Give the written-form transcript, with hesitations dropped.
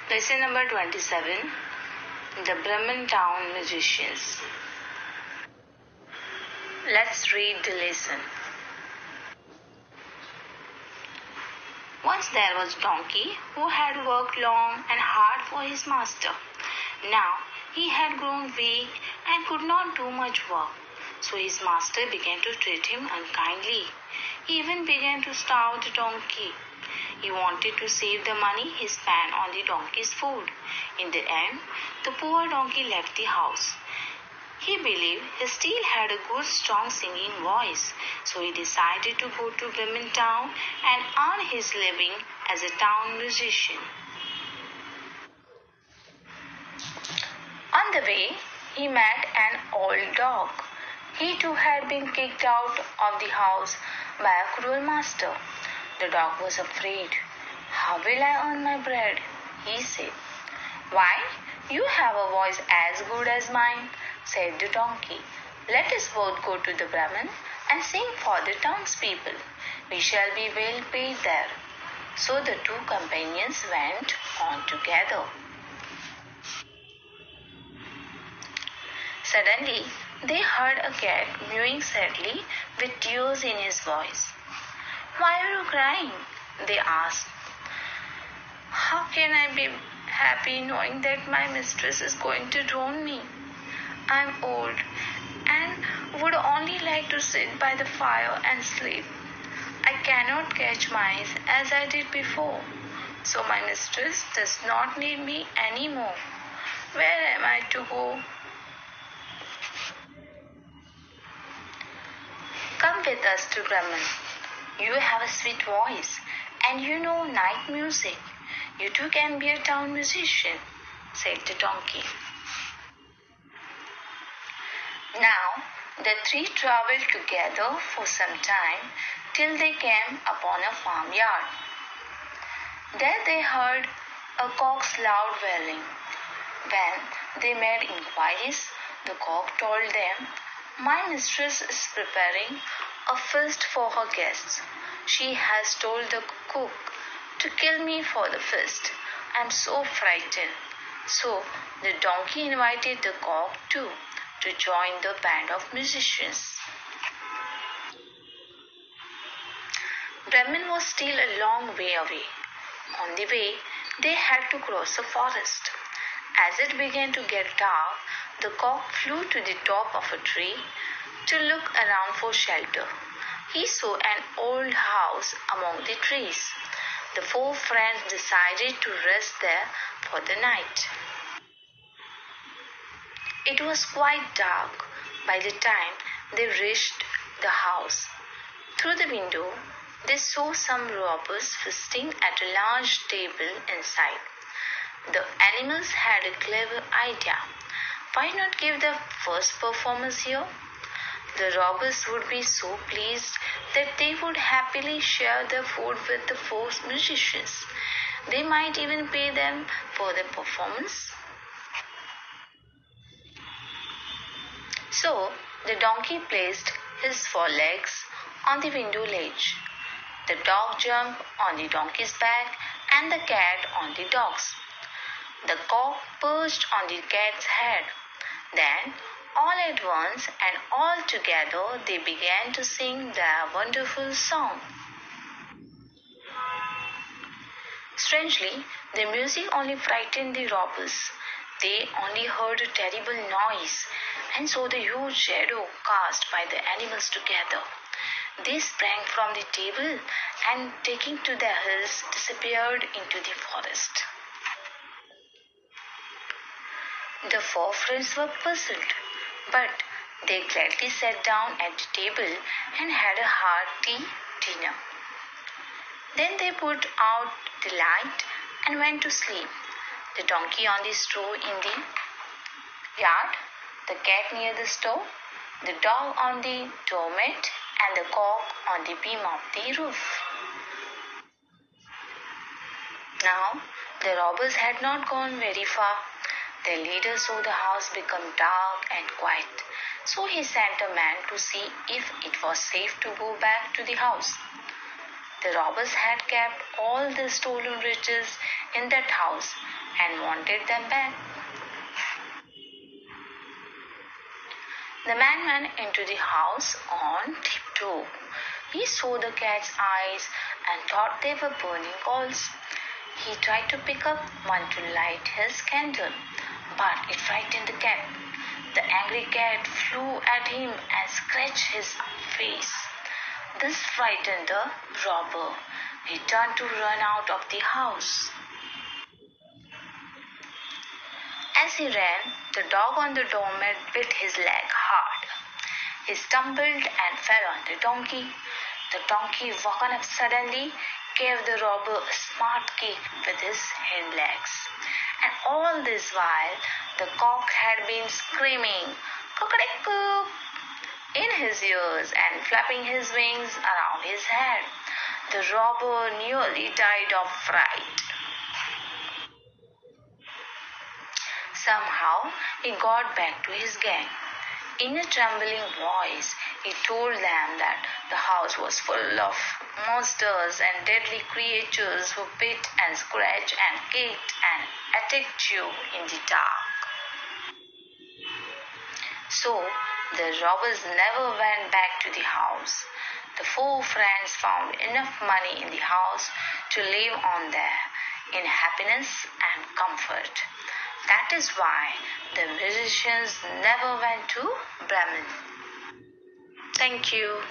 Lesson number 27. The Bremen Town Musicians. Let's read the lesson. Once there was a donkey who had worked long and hard for his master. Now he had grown weak and could not do much work. So his master began to treat him unkindly. He even began to starve the donkey. He wanted to save the money he spent on the donkey's food. In the end, the poor donkey left the house. He believed he still had a good, strong singing voice, so he decided to go to Bremen town and earn his living as a town musician. On the way, he met an old dog. He too had been kicked out of the house by a cruel master. The dog was afraid. "How will I earn my bread?" he said. "Why, you have a voice as good as mine," said the donkey. "Let us both go to the Bremen and sing for the townspeople. We shall be well paid there." So the two companions went on together. Suddenly, they heard a cat mewing sadly with tears in his voice. "Why are you crying?" they asked. "How can I be happy knowing that my mistress is going to drown me? I'm old and would only like to sit by the fire and sleep. I cannot catch mice as I did before, so my mistress does not need me anymore. Where am I to go?" "Come with us to Bremen. You have a sweet voice and you know night music. You too can be a town musician," said the donkey. Now the three traveled together for some time till they came upon a farmyard. There they heard a cock's loud wailing. When they made inquiries, the cock told them, "My mistress is preparing a feast for her guests. She has told the cook to kill me for the feast. I am so frightened." So the donkey invited the cock too to join the band of musicians. Bremen was still a long way away. On the way, they had to cross a forest. As it began to get dark, the cock flew to the top of a tree to look around for shelter. He saw an old house among the trees. The four friends decided to rest there for the night. It was quite dark by the time they reached the house. Through the window, they saw some robbers feasting at a large table inside. The animals had a clever idea. Why not give the first performance here? The robbers would be so pleased that they would happily share their food with the four musicians. They might even pay them for the performance. So the donkey placed his forelegs on the window ledge. The dog jumped on the donkey's back and the cat on the dog's. The cock perched on the cat's head. Then, all at once and all together, they began to sing their wonderful song. Strangely, the music only frightened the robbers. They only heard a terrible noise and saw the huge shadow cast by the animals together. They sprang from the table and, taking to their heels, disappeared into the forest. The four friends were puzzled, but they gladly sat down at the table and had a hearty dinner. Then they put out the light and went to sleep. The donkey on the straw in the yard, the cat near the stove, the dog on the doormat, and the cock on the beam of the roof. Now the robbers had not gone very far. Their leader saw the house become dark and quiet, so he sent a man to see if it was safe to go back to the house. The robbers had kept all the stolen riches in that house and wanted them back. The man went into the house on tiptoe. He saw the cat's eyes and thought they were burning coals. He tried to pick up one to light his candle, but it frightened the cat. The angry cat flew at him and scratched his face. This frightened the robber. He turned to run out of the house. As he ran, the dog on the doormat bit his leg hard. He stumbled and fell on the donkey. The donkey, woken up suddenly, gave the robber a smart kick with his hind legs. And all this while, the cock had been screaming, "Cock-a-doodle-coo," in his ears and flapping his wings around his head. The robber nearly died of fright. Somehow, he got back to his gang. In a trembling voice, he told them that the house was full of monsters and deadly creatures who bit and scratched and kicked and attacked you in the dark. So, the robbers never went back to the house. The four friends found enough money in the house to live on there in happiness and comfort. That is why the musicians never went to Bremen. Thank you.